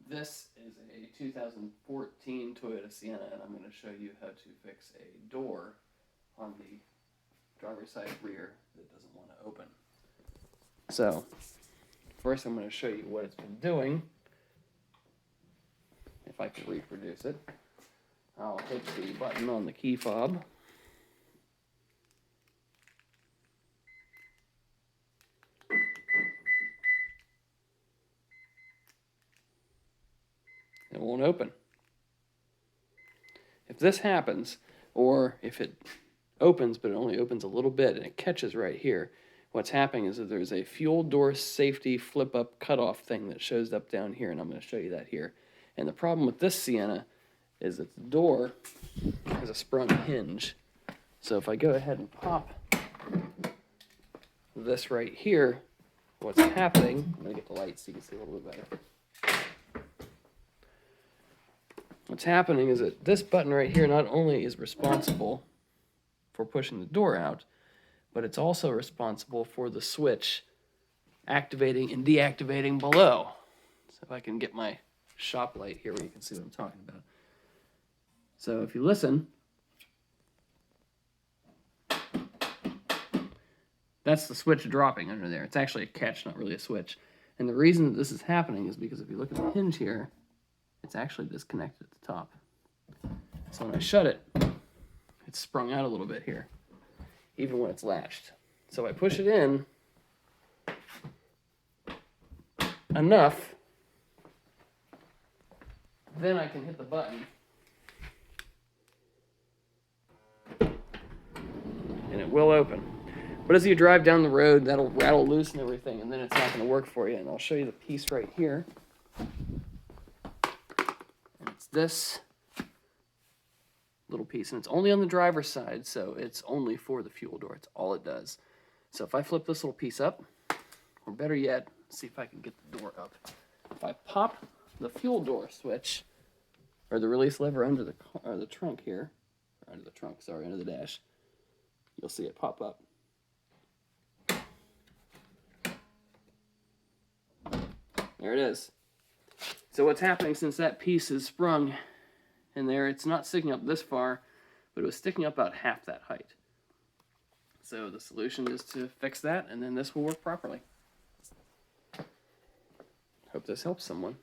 This is a 2014 Toyota Sienna, and I'm going to show you how to fix a door on the driver's side rear that doesn't want to open. So, first I'm going to show you what it's been doing. If I can reproduce it, I'll hit the button on the key fob. It won't open. If this happens, or if it opens but it only opens a little bit and it catches right here, what's happening is that there's a fuel door safety flip-up cutoff thing that shows up down here, and I'm going to show you that here. And the problem with this Sienna is that the door has a sprung hinge. So if I go ahead and pop this right here, what's happening, I'm going to get the light so you can see a little bit better. What's happening is that this button right here not only is responsible for pushing the door out, but it's also responsible for the switch activating and deactivating below. So if I can get my shop light here where you can see what I'm talking about. So if you listen, that's the switch dropping under there. It's actually a catch, not really a switch. And the reason that this is happening is because if you look at the hinge here, it's actually disconnected at the top. So when I shut it, it's sprung out a little bit here, even when it's latched. So I push it in enough, then I can hit the button, and it will open. But as you drive down the road, that'll rattle loose and everything, and then it's not going to work for you. And I'll show you the piece right here. This little piece, and it's only on the driver's side, so it's only for the fuel door. It's all it does. So if I flip this little piece up, or better yet, see if I can get the door up. If I pop the fuel door switch, or the release lever under the trunk here, or under the trunk, sorry, under the dash, you'll see it pop up. There it is. So what's happening, since that piece is sprung in there, it's not sticking up this far, but it was sticking up about half that height. So the solution is to fix that, and then this will work properly. Hope this helps someone.